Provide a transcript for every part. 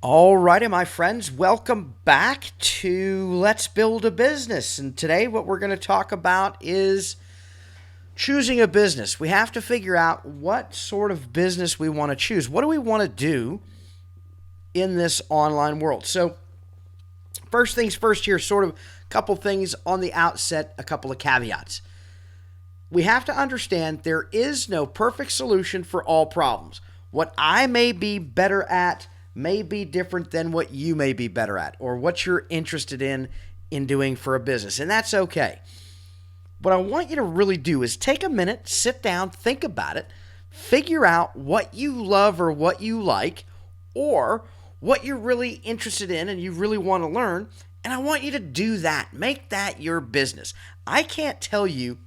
All righty, my friends, welcome back to Let's Build a Business. And today, what we're going to talk about is choosing a business. We have to figure out what sort of business we want to choose. What do we want to do in this online world? So, first things first, here, sort of a couple things on the outset, a couple of caveats. We have to understand there is no perfect solution for all problems. What I may be better at may be different than what you may be better at or what you're interested in doing for a business, and that's okay. What I want you to really do is take a minute, sit down, think about it, figure out what you love or what you like or what you're really interested in and you really want to learn, and I want you to do that. Make that your business. I can't tell you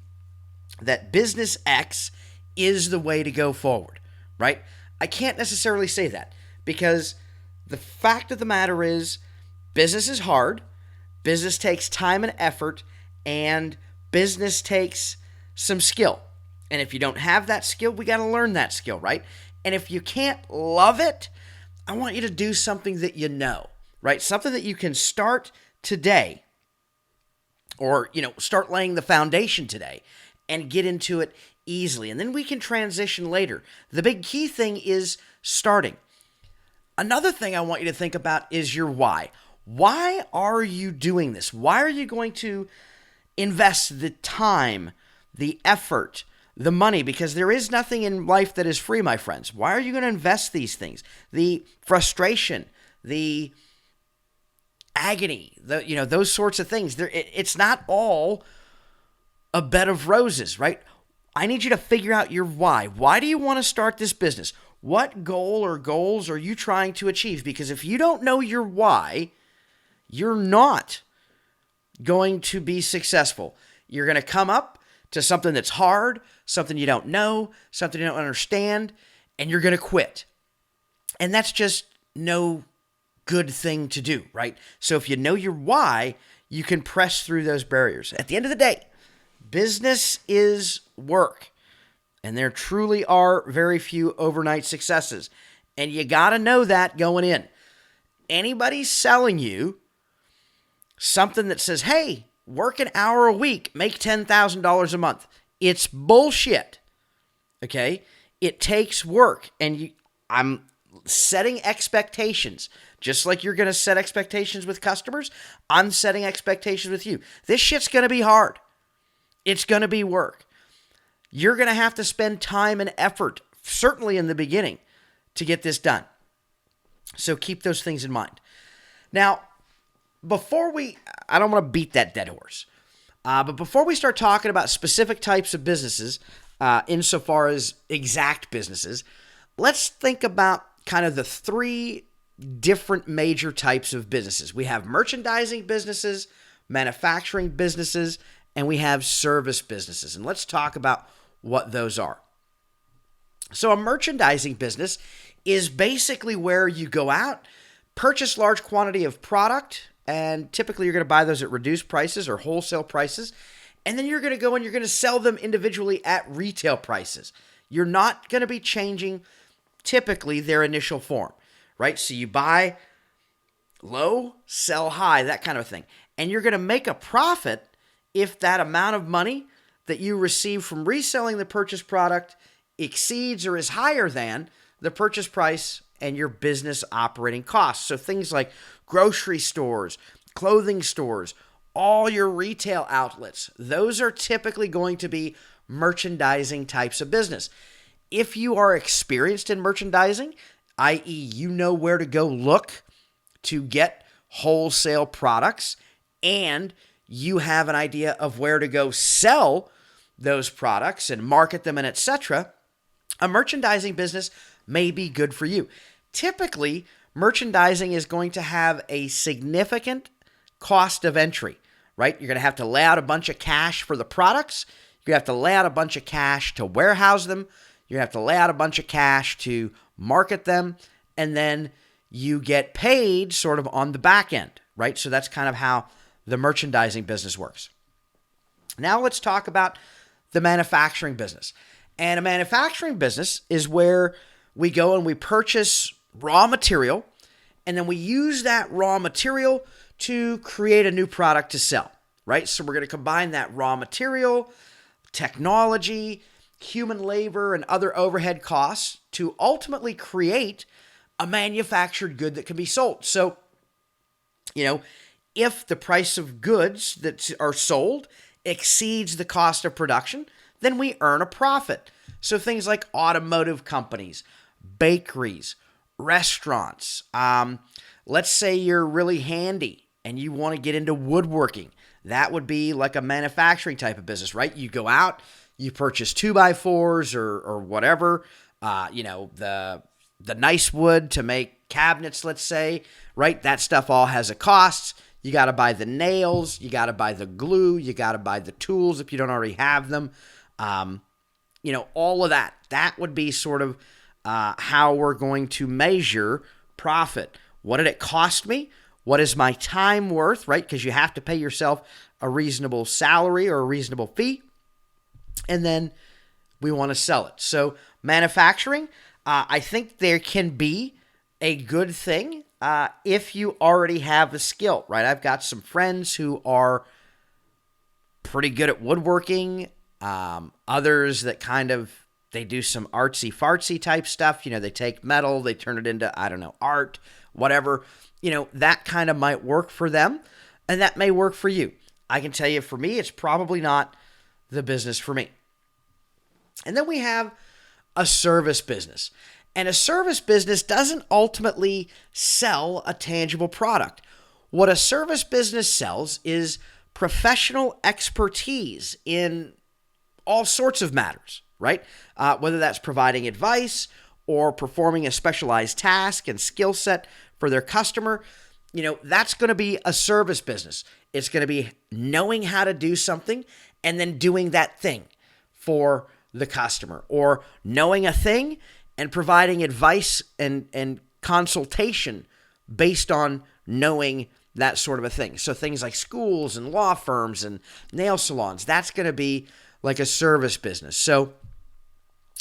that business X is the way to go forward, right? I can't necessarily say that because the fact of the matter is business is hard, business takes time and effort, and business takes some skill. And if you don't have that skill, we got to learn that skill, right? And if you can't love it, I want you to do something that you know, right? Something that you can start today or, start laying the foundation today and get into it easily. And then we can transition later. The big key thing is starting. Another thing I want you to think about is your why. Why are you doing this? Why are you going to invest the time, the effort, the money? Because there is nothing in life that is free, my friends. Why are you going to invest these things? The frustration, the agony, those sorts of things. It's not all a bed of roses, right? I need you to figure out your why. Why do you want to start this business? What goal or goals are you trying to achieve? Because if you don't know your why, you're not going to be successful. You're going to come up to something that's hard, something you don't know, something you don't understand, and you're going to quit. And that's just no good thing to do, right? So if you know your why, you can press through those barriers. At the end of the day, business is work. And there truly are very few overnight successes. And you got to know that going in. Anybody selling you something that says, hey, work an hour a week, make $10,000 a month. It's bullshit. Okay? It takes work. And I'm setting expectations. Just like you're going to set expectations with customers, I'm setting expectations with you. This shit's going to be hard. It's going to be work. You're going to have to spend time and effort, certainly in the beginning, to get this done. So keep those things in mind. Now, I don't want to beat that dead horse, but before we start talking about specific types of businesses, insofar as exact businesses, let's think about kind of the three different major types of businesses. We have merchandising businesses, manufacturing businesses, and we have service businesses. And let's talk about what those are. So a merchandising business is basically where you go out, purchase large quantity of product, and typically you're going to buy those at reduced prices or wholesale prices, and then you're going to go and you're going to sell them individually at retail prices. You're not going to be changing typically their initial form, right? So you buy low, sell high, that kind of thing. And you're going to make a profit if that amount of money that you receive from reselling the purchased product exceeds or is higher than the purchase price and your business operating costs. So things like grocery stores, clothing stores, all your retail outlets, those are typically going to be merchandising types of business. If you are experienced in merchandising, i.e., you know where to go look to get wholesale products, and you have an idea of where to go sell those products and market them and etc., a merchandising business may be good for you. Typically, merchandising is going to have a significant cost of entry, right? You're going to have to lay out a bunch of cash for the products. You have to lay out a bunch of cash to warehouse them. You have to lay out a bunch of cash to market them. And then you get paid sort of on the back end, right? So that's kind of how the merchandising business works. Now let's talk about the manufacturing business. And a manufacturing business is where we go and we purchase raw material and then we use that raw material to create a new product to sell, right? So we're going to combine that raw material, technology, human labor, and other overhead costs to ultimately create a manufactured good that can be sold. So, if the price of goods that are sold exceeds the cost of production, then we earn a profit. So things like automotive companies, bakeries, restaurants. Let's say you're really handy and you want to get into woodworking. That would be like a manufacturing type of business, right? You go out, you purchase 2x4s or whatever, the nice wood to make cabinets, let's say, right? That stuff all has a cost. You got to buy the nails, you got to buy the glue, you got to buy the tools if you don't already have them. All of that. That would be sort of how we're going to measure profit. What did it cost me? What is my time worth, right? Because you have to pay yourself a reasonable salary or a reasonable fee. And then we want to sell it. So manufacturing, I think there can be a good thing if you already have the skill, right? I've got some friends who are pretty good at woodworking. Others that they do some artsy-fartsy type stuff. They take metal, they turn it into, art, whatever. That kind of might work for them, and that may work for you. I can tell you, for me, it's probably not the business for me. And then we have a service business. And a service business doesn't ultimately sell a tangible product. What a service business sells is professional expertise in all sorts of matters, right? Whether that's providing advice or performing a specialized task and skill set for their customer, that's going to be a service business. It's going to be knowing how to do something and then doing that thing for the customer, or knowing a thing and providing advice and consultation based on knowing that sort of a thing. So things like schools and law firms and nail salons, that's going to be like a service business. So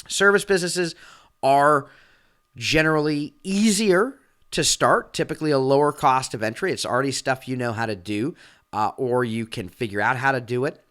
service businesses are generally easier to start, typically a lower cost of entry. It's already stuff you know how to do, or you can figure out how to do it.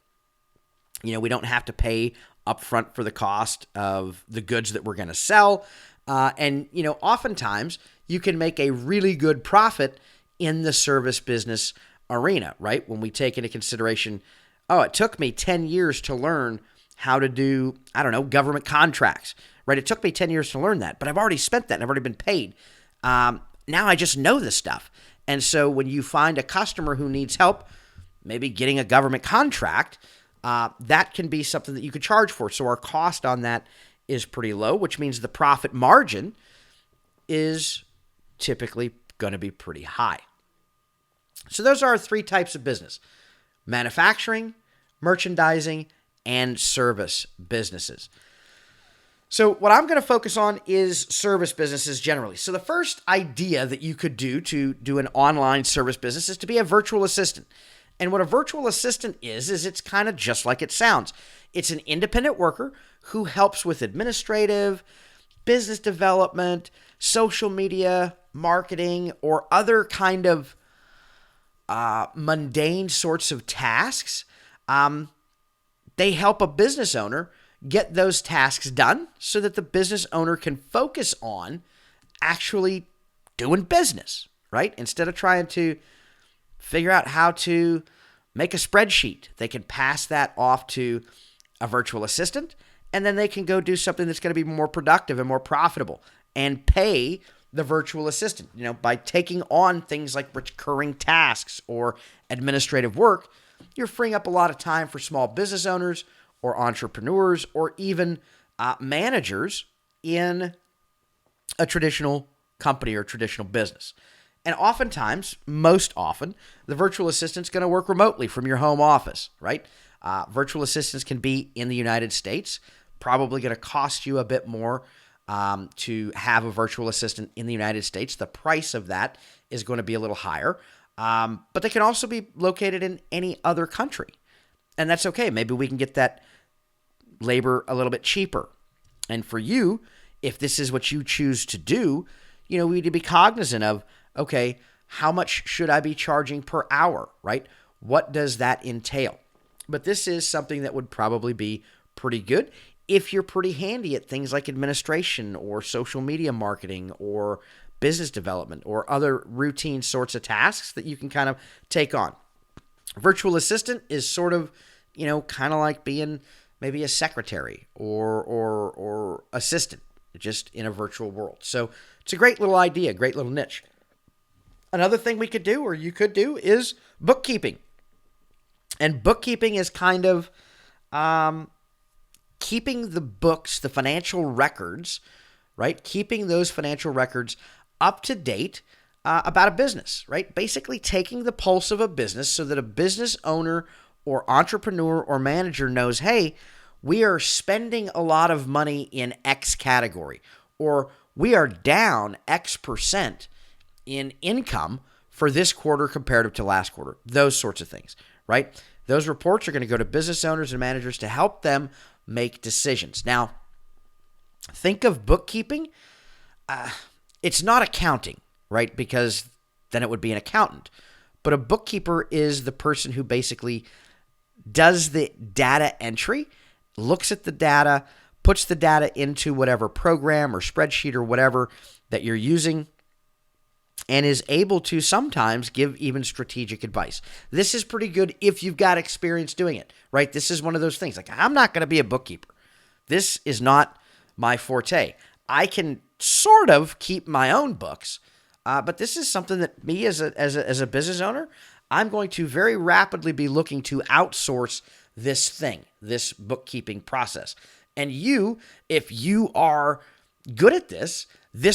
We don't have to pay upfront for the cost of the goods that we're going to sell. And oftentimes you can make a really good profit in the service business arena, right? When we take into consideration, it took me 10 years to learn how to do, government contracts, right? It took me 10 years to learn that, but I've already spent that and I've already been paid. Now I just know this stuff. And so when you find a customer who needs help, maybe getting a government contract, that can be something that you could charge for. So our cost on that is pretty low, which means the profit margin is typically going to be pretty high. So those are our three types of business: manufacturing, merchandising, and service businesses. So what I'm going to focus on is service businesses generally. So the first idea that you could do to do an online service business is to be a virtual assistant. And what a virtual assistant is it's kind of just like it sounds. It's an independent worker who helps with administrative, business development, social media, marketing, or other kind of mundane sorts of tasks. They help a business owner get those tasks done so that the business owner can focus on actually doing business, right? Instead of trying to figure out how to make a spreadsheet, they can pass that off to a virtual assistant, and then they can go do something that's going to be more productive and more profitable and pay the virtual assistant, by taking on things like recurring tasks or administrative work. You're freeing up a lot of time for small business owners or entrepreneurs or even managers in a traditional company or traditional business. And oftentimes, most often, the virtual assistant's going to work remotely from your home office, right? Virtual assistants can be in the United States, probably going to cost you a bit more to have a virtual assistant in the United States. The price of that is going to be a little higher, but they can also be located in any other country. And that's okay. Maybe we can get that labor a little bit cheaper. And for you, if this is what you choose to do, we need to be cognizant of okay, how much should I be charging per hour, right? What does that entail? But this is something that would probably be pretty good if you're pretty handy at things like administration or social media marketing or business development or other routine sorts of tasks that you can kind of take on. Virtual assistant is sort of, kind of like being maybe a secretary or assistant just in a virtual world. So it's a great little idea, great little niche. Another thing we could do, or you could do, is bookkeeping. And bookkeeping is kind of keeping the books, the financial records, right? Keeping those financial records up to date about a business, right? Basically taking the pulse of a business so that a business owner or entrepreneur or manager knows, hey, we are spending a lot of money in X category, or we are down X percent in income for this quarter comparative to last quarter. Those sorts of things, right? Those reports are going to go to business owners and managers to help them make decisions. Now, think of bookkeeping. It's not accounting, right? Because then it would be an accountant. But a bookkeeper is the person who basically does the data entry, looks at the data, puts the data into whatever program or spreadsheet or whatever that you're using, and is able to sometimes give even strategic advice. This is pretty good if you've got experience doing it, right? This is one of those things. Like, I'm not going to be a bookkeeper. This is not my forte. I can sort of keep my own books, but this is something that me as a business owner, I'm going to very rapidly be looking to outsource this bookkeeping process. And you, if you are good at this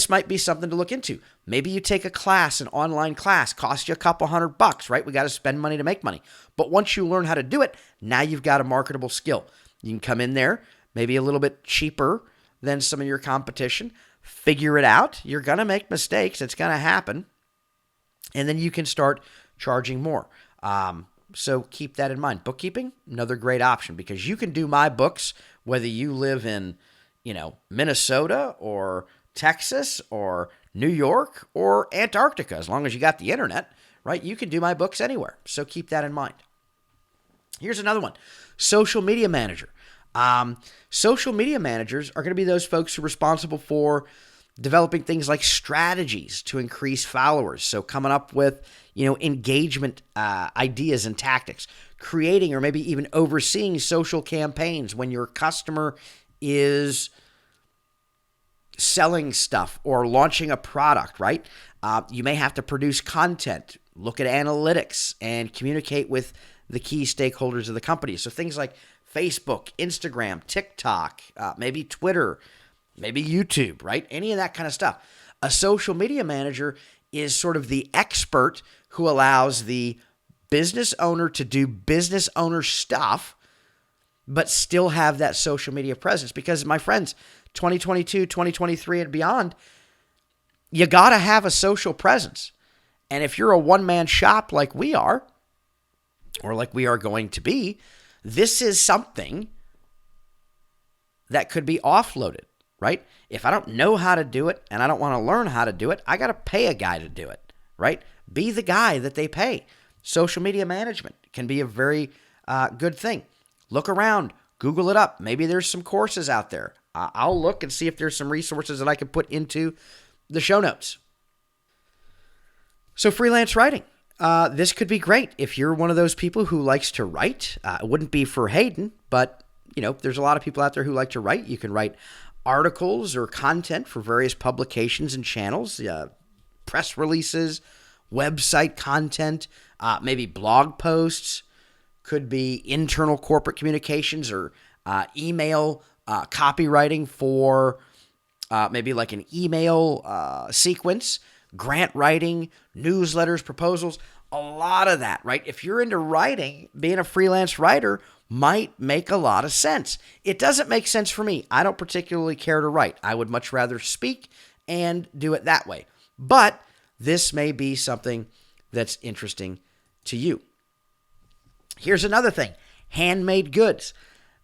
might be something to look into. Maybe you take a class, an online class, costs you a couple $100, right? We got to spend money to make money. But once you learn how to do it, now you've got a marketable skill. You can come in there, maybe a little bit cheaper than some of your competition, figure it out. You're going to make mistakes. It's going to happen. And then you can start charging more. So keep that in mind. Bookkeeping, another great option, because you can do my books, whether you live in, Minnesota or Texas or New York or Antarctica, as long as you got the internet, right? You can do my books anywhere. So keep that in mind. Here's another one. Social media manager. Social media managers are going to be those folks who are responsible for developing things like strategies to increase followers. So coming up with, engagement ideas and tactics, creating or maybe even overseeing social campaigns when your customer is selling stuff or launching a product, right? You may have to produce content, look at analytics, and communicate with the key stakeholders of the company. So things like Facebook, Instagram, TikTok, maybe Twitter, maybe YouTube, right? Any of that kind of stuff. A social media manager is sort of the expert who allows the business owner to do business owner stuff, but still have that social media presence. Because, my friends, 2022, 2023, and beyond, you got to have a social presence. And if you're a one-man shop like we are, or like we are going to be, this is something that could be offloaded, right? If I don't know how to do it and I don't want to learn how to do it, I got to pay a guy to do it, right? Be the guy that they pay. Social media management can be a very good thing. Look around, Google it up. Maybe there's some courses out there. I'll look and see if there's some resources that I can put into the show notes. So freelance writing. This could be great if you're one of those people who likes to write. It wouldn't be for Hayden, but there's a lot of people out there who like to write. You can write articles or content for various publications and channels, press releases, website content, maybe blog posts, could be internal corporate communications or email copywriting for maybe like an email sequence, grant writing, newsletters, proposals, a lot of that, right? If you're into writing, being a freelance writer might make a lot of sense. It doesn't make sense for me. I don't particularly care to write. I would much rather speak and do it that way. But this may be something that's interesting to you. Here's another thing, handmade goods.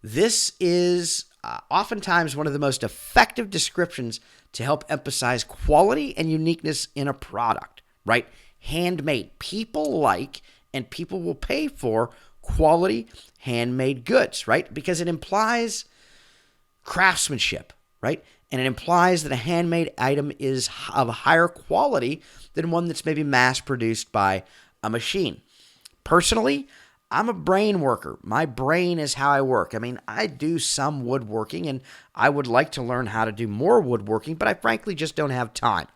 This is oftentimes one of the most effective descriptions to help emphasize quality and uniqueness in a product, right? Handmade. People like and people will pay for quality handmade goods, right? Because it implies craftsmanship, right? And it implies that a handmade item is of higher quality than one that's maybe mass produced by a machine. Personally, I'm a brain worker. My brain is how I work. I mean, I do some woodworking and I would like to learn how to do more woodworking, but I frankly just don't have time.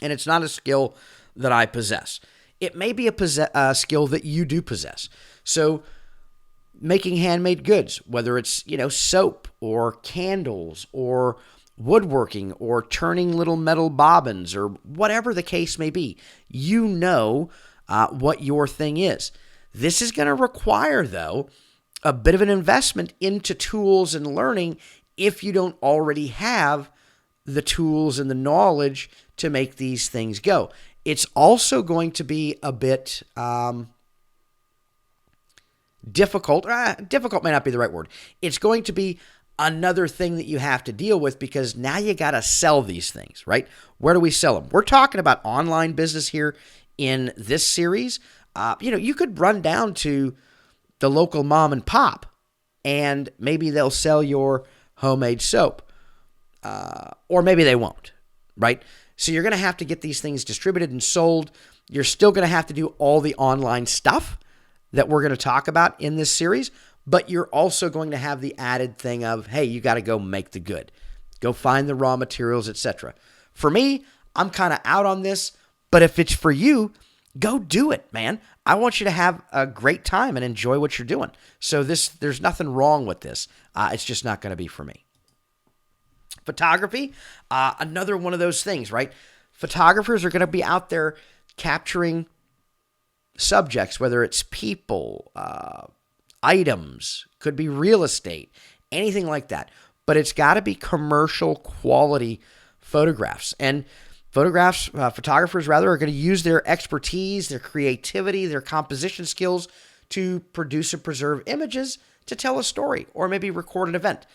And it's not a skill that I possess. It may be a skill that you do possess. So making handmade goods, whether it's, soap or candles or woodworking or turning little metal bobbins or whatever the case may be, what your thing is. This is going to require, though, a bit of an investment into tools and learning if you don't already have the tools and the knowledge to make these things go. It's also going to be a bit difficult. Difficult may not be the right word. It's going to be another thing that you have to deal with because now you got to sell these things, right? Where do we sell them? We're talking about online business here in this series. You could run down to the local mom and pop and maybe they'll sell your homemade soap. Or maybe they won't, right? So you're going to have to get these things distributed and sold. You're still going to have to do all the online stuff that we're going to talk about in this series, but you're also going to have the added thing of, hey, you got to go make the good. Go find the raw materials, etc. For me, I'm kind of out on this, but if it's for you, go do it, man. I want you to have a great time and enjoy what you're doing. So there's nothing wrong with this. It's just not going to be for me. Photography, another one of those things, right? Photographers are going to be out there capturing subjects, whether it's people, items, could be real estate, anything like that. But it's got to be commercial quality photographs. And photographers rather, are going to use their expertise, their creativity, their composition skills to produce and preserve images to tell a story or maybe record an event.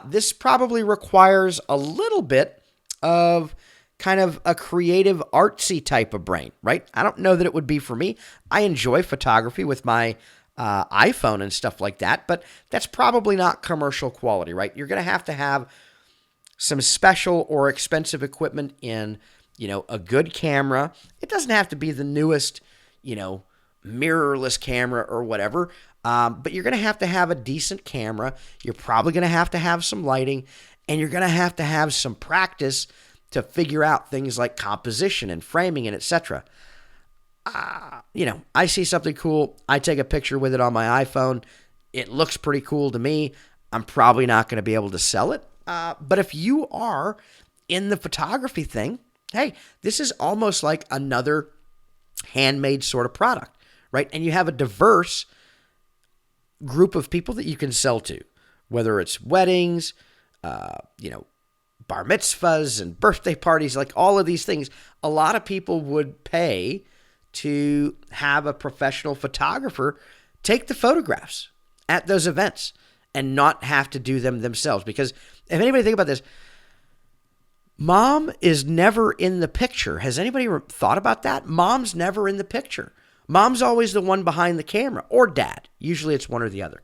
This probably requires a little bit of kind of a creative, artsy type of brain, right? I don't know that it would be for me. I enjoy photography with my iPhone and stuff like that, but that's probably not commercial quality, right? You're going to have some special or expensive equipment in, a good camera. It doesn't have to be the newest, mirrorless camera or whatever. But you're going to have a decent camera. You're probably going to have some lighting, and you're going to have some practice to figure out things like composition and framing and etc. I see something cool. I take a picture with it on my iPhone. It looks pretty cool to me. I'm probably not going to be able to sell it. But if you are in the photography thing, hey, this is almost like another handmade sort of product, right? And you have a diverse group of people that you can sell to, whether it's weddings, bar mitzvahs and birthday parties, like all of these things. A lot of people would pay to have a professional photographer take the photographs at those events and not have to do them themselves. Because if anybody think about this, mom is never in the picture. Has anybody thought about that? Mom's never in the picture. Mom's always the one behind the camera, or dad. Usually it's one or the other.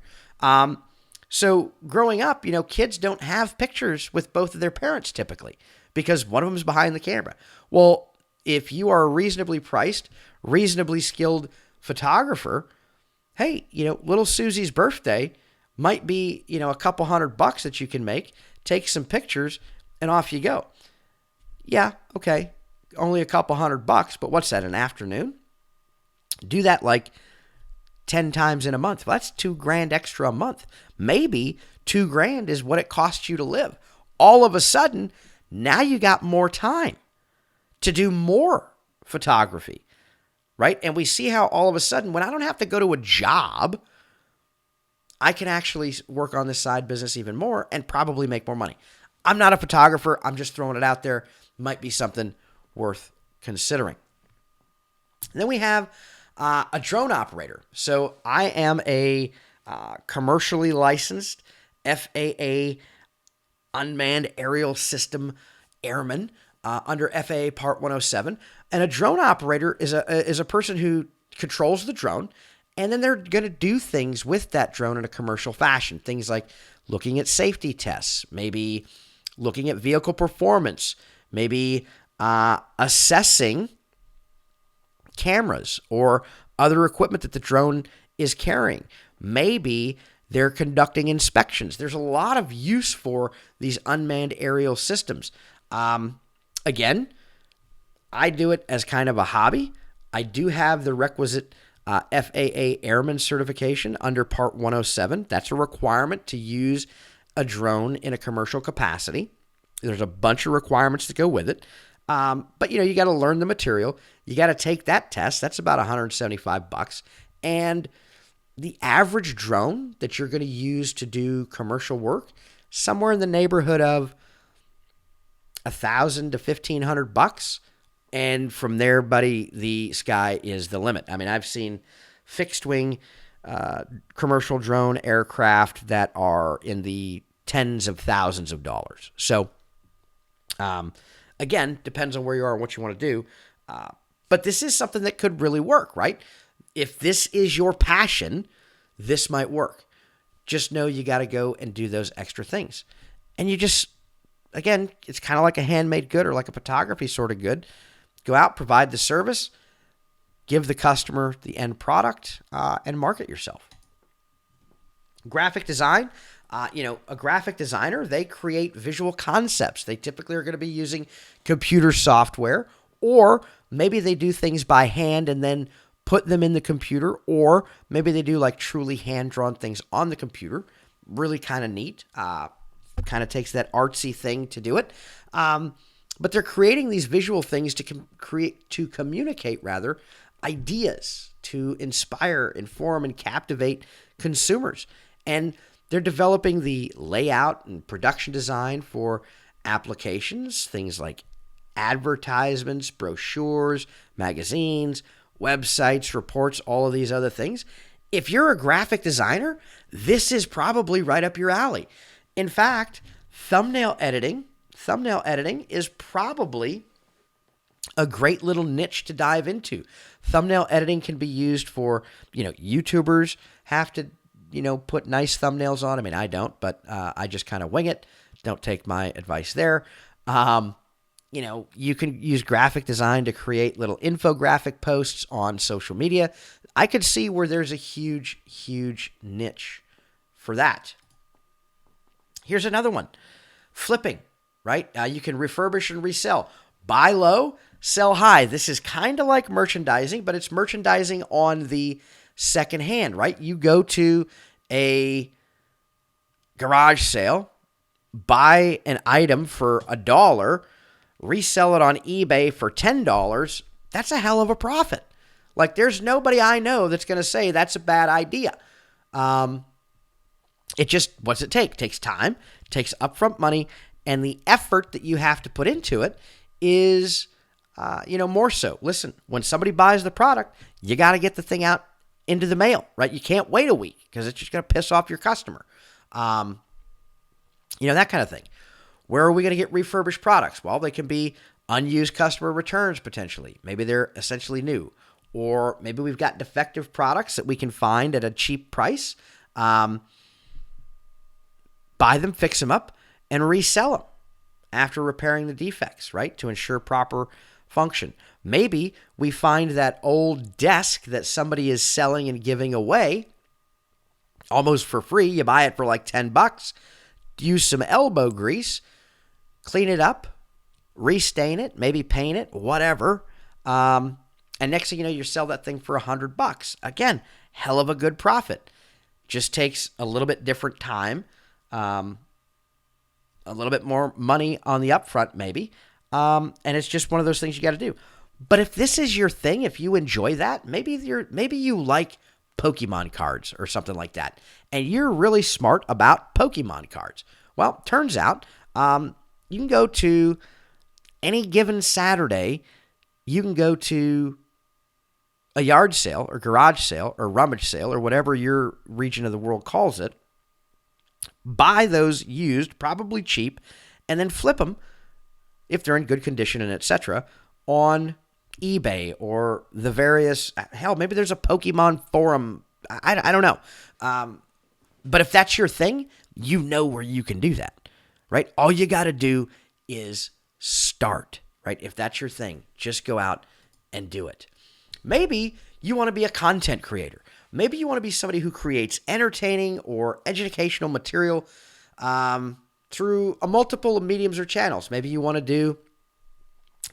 So growing up, kids don't have pictures with both of their parents typically because one of them is behind the camera. Well, if you are a reasonably priced, reasonably skilled photographer, hey, little Susie's birthday might be, a couple $100 that you can make, take some pictures, and off you go. Yeah, okay, only a couple $100, but what's that, an afternoon? Do that like 10 times in a month. Well, that's $2,000 extra a month. Maybe $2,000 is what it costs you to live. All of a sudden, now you got more time to do more photography, right? And we see how all of a sudden, when I don't have to go to a job, I can actually work on this side business even more and probably make more money. I'm not a photographer. I'm just throwing it out there. Might be something worth considering. And then we have a drone operator. So I am a commercially licensed FAA unmanned aerial system airman under FAA Part 107. And a drone operator is a person who controls the drone, and then they're going to do things with that drone in a commercial fashion. Things like looking at safety tests, maybe looking at vehicle performance, maybe assessing cameras or other equipment that the drone is carrying. Maybe they're conducting inspections. There's a lot of use for these unmanned aerial systems. Again, I do it as kind of a hobby. I do have the requisite FAA Airman certification under Part 107. That's a requirement to use a drone in a commercial capacity. There's a bunch of requirements that go with it. But you got to learn the material. You got to take that test. That's about $175. And the average drone that you're going to use to do commercial work, somewhere in the neighborhood of $1,000 to $1,500. And from there, buddy, the sky is the limit. I mean, I've seen fixed wing commercial drone aircraft that are in the tens of thousands of dollars. So, again, depends on where you are and what you want to do. But this is something that could really work, right? If this is your passion, this might work. Just know you got to go and do those extra things. And you just, again, it's kind of like a handmade good or like a photography sort of good. Go out, provide the service, give the customer the end product, and market yourself. Graphic design. A graphic designer, they create visual concepts. They typically are going to be using computer software, or maybe they do things by hand and then put them in the computer, or maybe they do like truly hand-drawn things on the computer. Really kind of neat. Kind of takes that artsy thing to do it. But they're creating these visual things to communicate ideas, to inspire, inform, and captivate consumers. And they're developing the layout and production design for applications, things like advertisements, brochures, magazines, websites, reports, all of these other things. If you're a graphic designer, this is probably right up your alley. In fact, thumbnail editing is probably a great little niche to dive into. Thumbnail editing can be used for, YouTubers have to, put nice thumbnails on. I mean, I don't, but I just kind of wing it. Don't take my advice there. You can use graphic design to create little infographic posts on social media. I could see where there's a huge, huge niche for that. Here's another one. Flipping. Right? You can refurbish and resell. Buy low, sell high. This is kind of like merchandising, but it's merchandising on the second hand, right? You go to a garage sale, buy an item for $1, resell it on eBay for $10. That's a hell of a profit. Like, there's nobody I know that's going to say that's a bad idea. It just, what's it take? It takes time, it takes upfront money, and the effort that you have to put into it is, more so. Listen, when somebody buys the product, you got to get the thing out into the mail, right? You can't wait a week because it's just going to piss off your customer. That kind of thing. Where are we going to get refurbished products? Well, they can be unused customer returns potentially. Maybe they're essentially new. Or maybe we've got defective products that we can find at a cheap price. Buy them, fix them up, and resell them after repairing the defects, right? To ensure proper function. Maybe we find that old desk that somebody is selling and giving away almost for free. You buy it for like $10. Use some elbow grease, clean it up, restain it, maybe paint it, whatever. And next thing you know, you sell that thing for $100. Again, hell of a good profit. Just takes a little bit different time. A little bit more money on the upfront, maybe. And it's just one of those things you got to do. But if this is your thing, if you enjoy that, maybe you like Pokemon cards or something like that, and you're really smart about Pokemon cards. Well, turns out you can go to any given Saturday, you can go to a yard sale or garage sale or rummage sale or whatever your region of the world calls it, buy those used, probably cheap, and then flip them, if they're in good condition and etc., on eBay or the various, hell, maybe there's a Pokemon forum. I don't know. But if that's your thing, you know where you can do that, right? All you got to do is start, right? If that's your thing, just go out and do it. Maybe you want to be a content creator. Maybe you want to be somebody who creates entertaining or educational material through a multiple mediums or channels. Maybe you want to do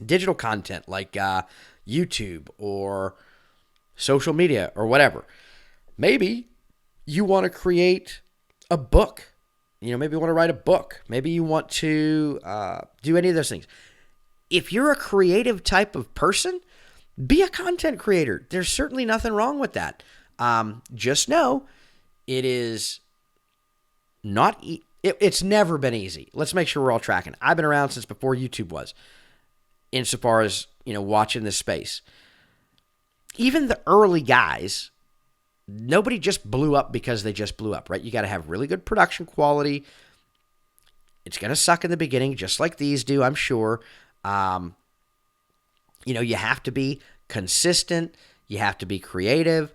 digital content like YouTube or social media or whatever. Maybe you want to create a book. Maybe you want to write a book. Maybe you want to do any of those things. If you're a creative type of person, be a content creator. There's certainly nothing wrong with that. Just know it is not it's never been easy. Let's make sure we're all tracking. I've been around since before YouTube was, insofar as, watching this space. Even the early guys, nobody just blew up because they just blew up, right? You got to have really good production quality. It's going to suck in the beginning, just like these do, I'm sure. You have to be consistent. You have to be creative.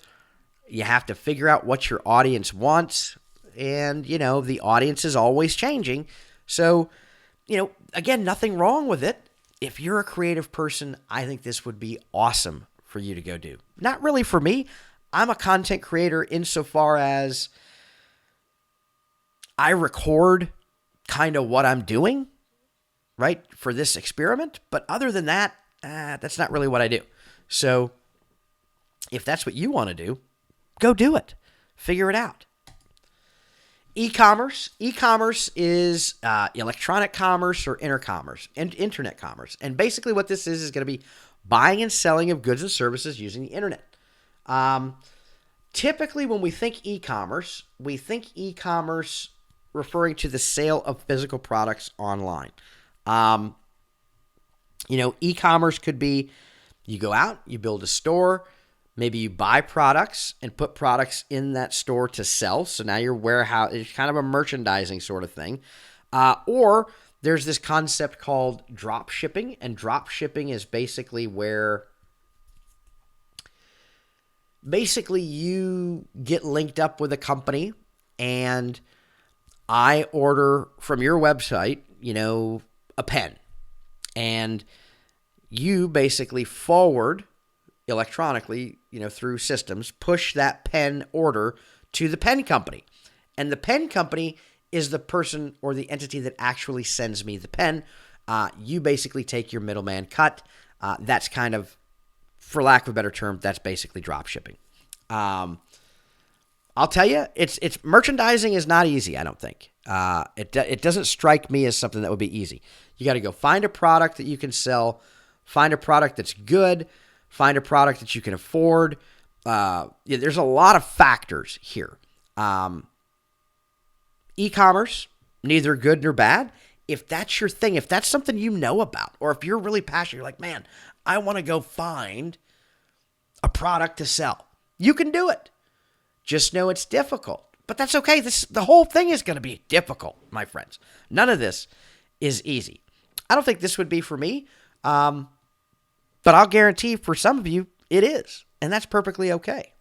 You have to figure out what your audience wants. And, the audience is always changing. So, again, nothing wrong with it. If you're a creative person, I think this would be awesome for you to go do. Not really for me. I'm a content creator insofar as I record kind of what I'm doing, right, for this experiment. But other than that, that's not really what I do. So if that's what you want to do, go do it. Figure it out. E-commerce. E-commerce is electronic commerce or internet commerce. And basically what this is going to be buying and selling of goods and services using the internet. Typically when we think e-commerce referring to the sale of physical products online. E-commerce could be you go out, you build a store, maybe you buy products and put products in that store to sell. So now your warehouse is kind of a merchandising sort of thing. Or there's this concept called drop shipping. And drop shipping is basically where you get linked up with a company and I order from your website, a pen. And you basically forward electronically, through systems, push that pen order to the pen company. And the pen company is the person or the entity that actually sends me the pen. You basically take your middleman cut. That's kind of, for lack of a better term, that's basically drop shipping. I'll tell you, it's merchandising is not easy, I don't think. It doesn't strike me as something that would be easy. You got to go find a product that you can sell, find a product that's good, find a product that you can afford. There's a lot of factors here. E-commerce, neither good nor bad. If that's your thing, if that's something you know about, or if you're really passionate, you're like, man, I want to go find a product to sell. You can do it. Just know it's difficult. But that's okay. The whole thing is going to be difficult, my friends. None of this is easy. I don't think this would be for me. But I'll guarantee for some of you, it is. And that's perfectly okay.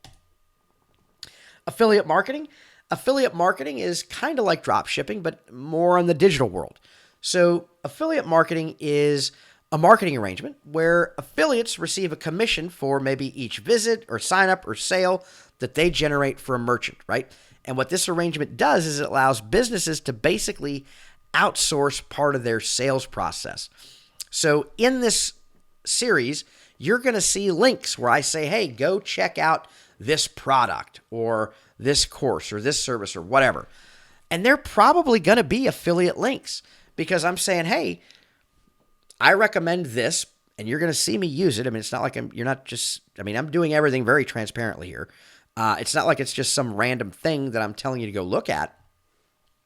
Affiliate marketing. Affiliate marketing is kind of like drop shipping, but more in the digital world. So affiliate marketing is a marketing arrangement where affiliates receive a commission for maybe each visit or sign up or sale that they generate for a merchant, right? And what this arrangement does is it allows businesses to basically outsource part of their sales process. So in this series, you're going to see links where I say, hey, go check out this product or this course or this service or whatever. And they're probably going to be affiliate links because I'm saying, hey, I recommend this and you're going to see me use it. I mean, it's not like I'm doing everything very transparently here. It's not like it's just some random thing that I'm telling you to go look at.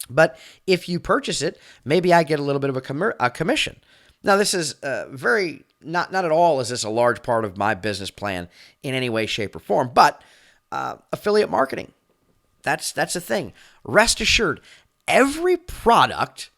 But if you purchase it, maybe I get a little bit of a commission. Now, this is very, not at all is this a large part of my business plan in any way, shape, or form, but affiliate marketing, that's a thing. Rest assured, every product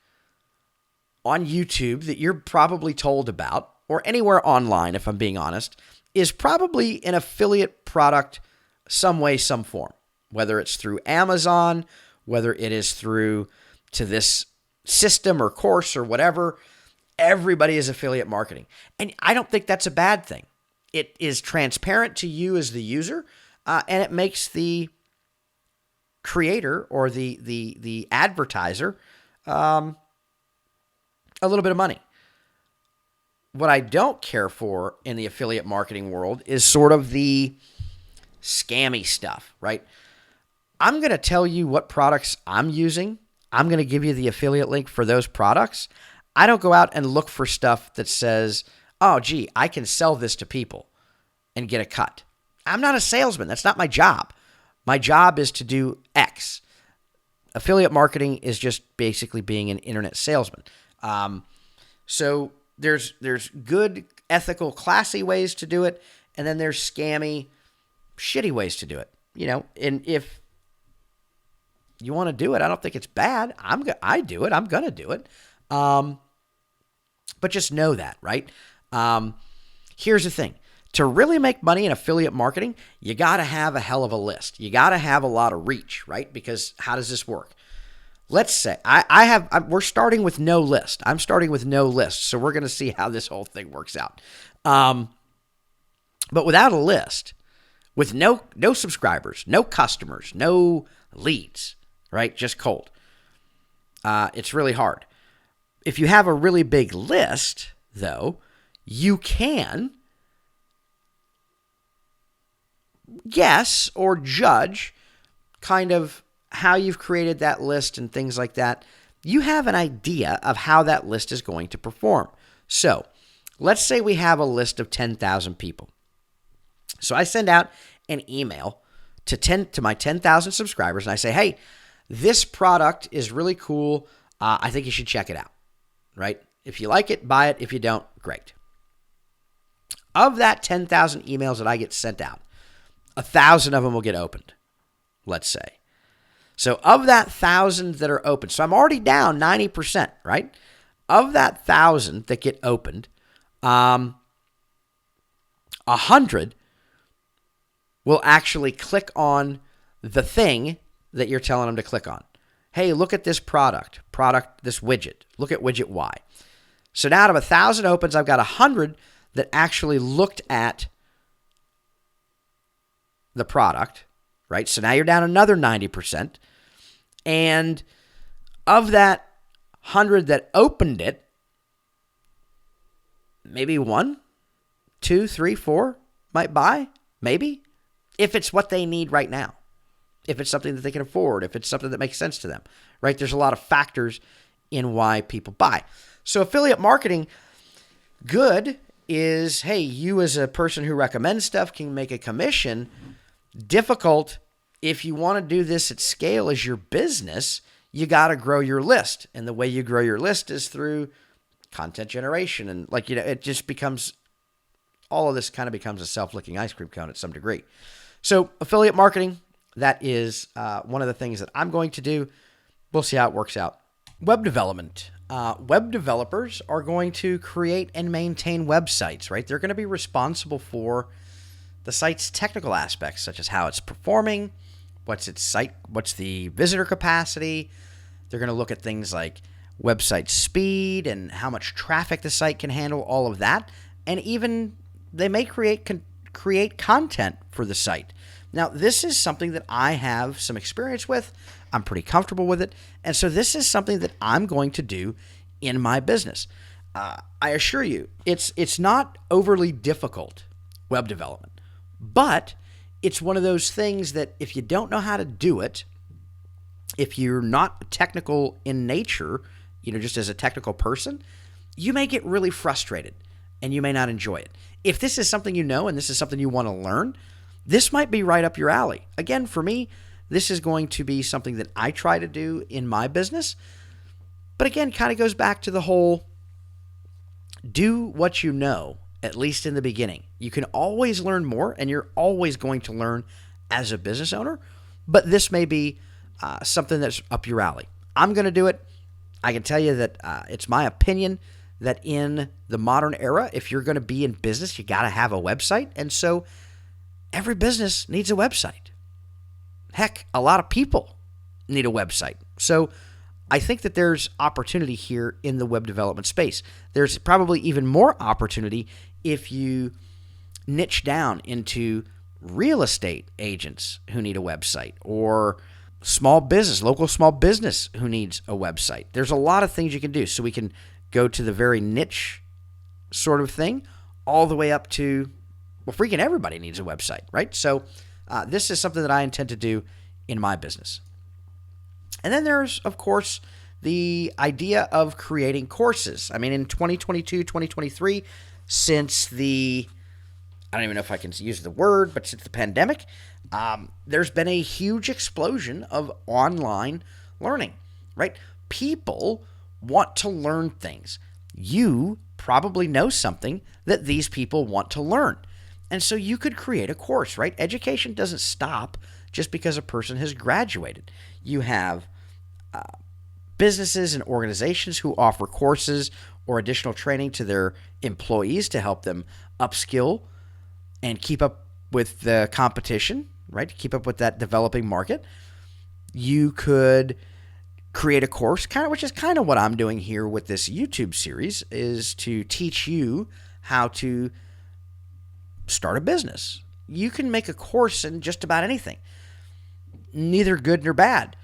on YouTube that you're probably told about or anywhere online, if I'm being honest, is probably an affiliate product some way, some form, whether it's through Amazon, whether it is through to this system or course or whatever. Everybody is affiliate marketing. And I don't think that's a bad thing. It is transparent to you as the user, and it makes the creator or the advertiser a little bit of money. What I don't care for in the affiliate marketing world is sort of the scammy stuff, right? I'm going to tell you what products I'm using. I'm going to give you the affiliate link for those products. I don't go out and look for stuff that says, oh, gee, I can sell this to people and get a cut. I'm not a salesman. That's not my job. My job is to do X. Affiliate marketing is just basically being an internet salesman. So there's good, ethical, classy ways to do it, and then there's scammy, shitty ways to do it. And if you want to do it, I don't think it's bad. I do it. I'm going to do it. But just know that, right? Here's the thing. To really make money in affiliate marketing, you got to have a hell of a list. You got to have a lot of reach, right? Because how does this work? Let's say we're starting with no list. I'm starting with no list. So we're going to see how this whole thing works out. But without a list, with no subscribers, no customers, no leads, right? Just cold. It's really hard. If you have a really big list, though, you can guess or judge kind of how you've created that list and things like that. You have an idea of how that list is going to perform. So let's say we have a list of 10,000 people. So I send out an email to my 10,000 subscribers and I say, hey, this product is really cool. I think you should check it out, right? If you like it, buy it. If you don't, great. Of that 10,000 emails that I get sent out, 1,000 of them will get opened, let's say. So of that 1,000 that are open, so I'm already down 90%, right? Of that 1,000 that get opened, 100 will actually click on the thing that you're telling them to click on. Hey, look at this product, this widget. Look at widget Y. So now out of 1,000 opens, I've got 100 that actually looked at the product, right? So now you're down another 90%. And of that 100 that opened it, maybe 1, 2, 3, 4 might buy, maybe, if it's what they need right now. If it's something that they can afford, if it's something that makes sense to them, right? There's a lot of factors in why people buy. So affiliate marketing, good is, hey, you as a person who recommends stuff can make a commission. Difficult, if you want to do this at scale as your business, you got to grow your list. And the way you grow your list is through content generation. And it just becomes, all of this kind of becomes a self-licking ice cream cone at some degree. So affiliate marketing, that is one of the things that I'm going to do. We'll see how it works out. Web development. Web developers are going to create and maintain websites, right? They're going to be responsible for the site's technical aspects, such as how it's performing, what's the visitor capacity. They're going to look at things like website speed and how much traffic the site can handle, all of that. And even they may create content for the site. Now, this is something that I have some experience with. I'm pretty comfortable with it. And so this is something that I'm going to do in my business. I assure you, it's not overly difficult, web development. But it's one of those things that if you don't know how to do it, if you're not technical in nature, just as a technical person, you may get really frustrated and you may not enjoy it. If this is something you know and this is something you want to learn, this might be right up your alley. Again, for me, this is going to be something that I try to do in my business. But again, kind of goes back to the whole do what you know, at least in the beginning. You can always learn more, and you're always going to learn as a business owner. But this may be something that's up your alley. I'm going to do it. I can tell you that it's my opinion that in the modern era, if you're going to be in business, you got to have a website. And so every business needs a website. Heck, a lot of people need a website. So I think that there's opportunity here in the web development space. There's probably even more opportunity if you niche down into real estate agents who need a website, or local small business who needs a website. There's a lot of things you can do. So we can go to the very niche sort of thing all the way up to, well, freaking everybody needs a website, right? So this is something that I intend to do in my business. And then there's, of course, the idea of creating courses. I mean, in 2022, 2023, since I don't even know if I can use the word, but since the pandemic, there's been a huge explosion of online learning, right? People want to learn things. You probably know something that these people want to learn. And so you could create a course, right? Education doesn't stop just because a person has graduated. You have businesses and organizations who offer courses or additional training to their employees to help them upskill and keep up with the competition, right? To keep up with that developing market. You could create a course, which is kind of what I'm doing here with this YouTube series, is to teach you how to start a business. You can make a course in just about anything, neither good nor bad.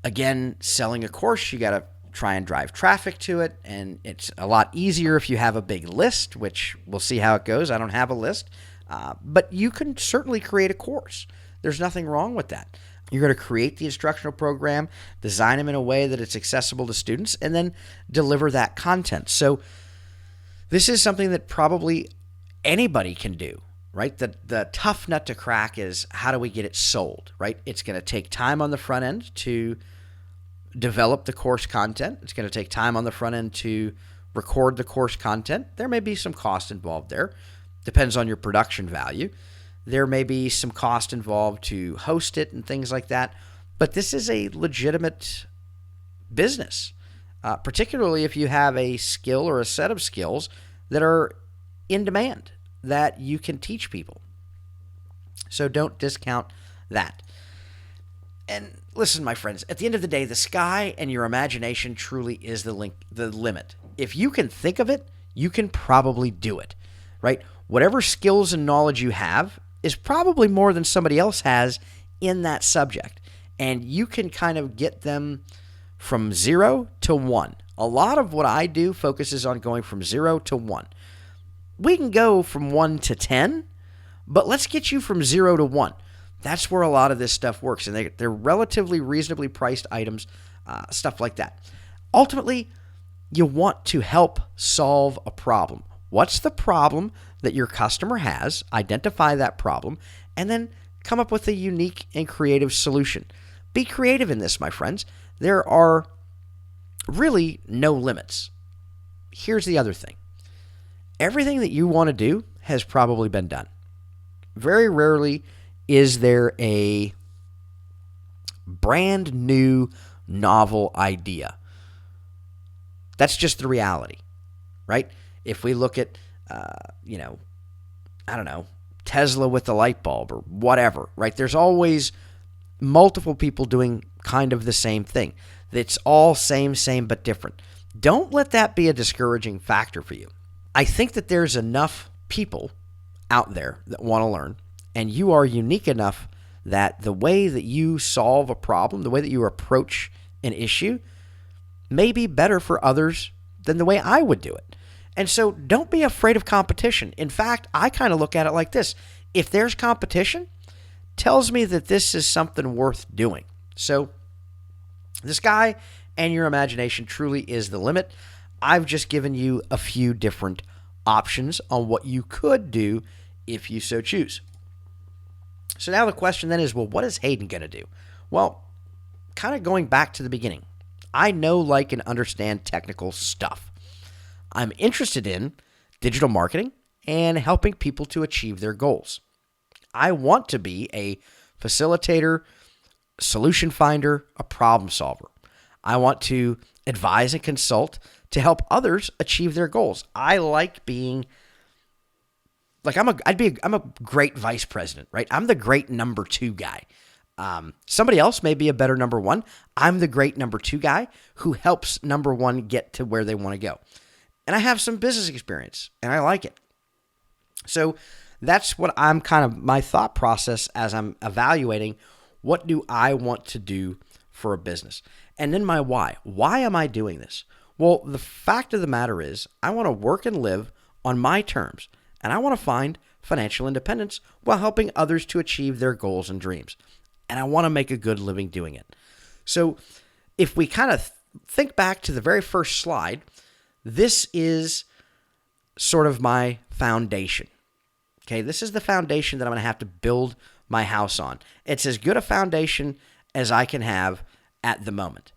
Again, selling a course, you got to try and drive traffic to it, and it's a lot easier if you have a big list, which we'll see how it goes. I don't have a list, but you can certainly create a course. There's nothing wrong with that. You're going to create the instructional program, design them in a way that it's accessible to students, and then deliver that content. So this is something that probably anybody can do, right? The tough nut to crack is, how do we get it sold, right? It's going to take time on the front end to develop the course content. It's going to take time on the front end to record the course content. There may be some cost involved there. Depends on your production value. There may be some cost involved to host it and things like that. But this is a legitimate business, particularly if you have a skill or a set of skills that are in demand that you can teach people. So don't discount that. And listen, my friends, at the end of the day, the sky and your imagination truly is the limit. If you can think of it, you can probably do it, right? Whatever skills and knowledge you have is probably more than somebody else has in that subject. And you can kind of get them from 0 to 1. A lot of what I do focuses on going from 0 to 1. We can go from 1 to 10, but let's get you from 0 to 1. That's where a lot of this stuff works, and they're relatively reasonably priced items, stuff like that. Ultimately, you want to help solve a problem. What's the problem that your customer has? Identify that problem, and then come up with a unique and creative solution. Be creative in this, my friends. There are really no limits. Here's the other thing. Everything that you want to do has probably been done. Very rarely is there a brand new novel idea. That's just the reality, right? If we look at, Tesla with the light bulb or whatever, right? There's always multiple people doing kind of the same thing. It's all same, but different. Don't let that be a discouraging factor for you. I think that there's enough people out there that want to learn, and you are unique enough that the way that you solve a problem, the way that you approach an issue, may be better for others than the way I would do it. And so don't be afraid of competition. In fact, I kind of look at it like this. If there's competition, tells me that this is something worth doing. So the sky and your imagination truly is the limit. I've just given you a few different options on what you could do if you so choose. So now the question then is, well, what is Hayden going to do? Well, kind of going back to the beginning, I know, like, and understand technical stuff. I'm interested in digital marketing and helping people to achieve their goals. I want to be a facilitator, solution finder, a problem solver. I want to advise and consult to help others achieve their goals. I like being like I'm a great vice president, right? I'm the great number 2 guy. Somebody else may be a better number 1. I'm the great number 2 guy who helps number 1 get to where they want to go. And I have some business experience, and I like it. So that's what I'm kind of my thought process as I'm evaluating what do I want to do for a business. And then my why. Why am I doing this? Well, the fact of the matter is I want to work and live on my terms, and I want to find financial independence while helping others to achieve their goals and dreams. And I want to make a good living doing it. So if we kind of think back to the very first slide, this is sort of my foundation. Okay, this is the foundation that I'm going to have to build my house on. It's as good a foundation as I can have at the moment.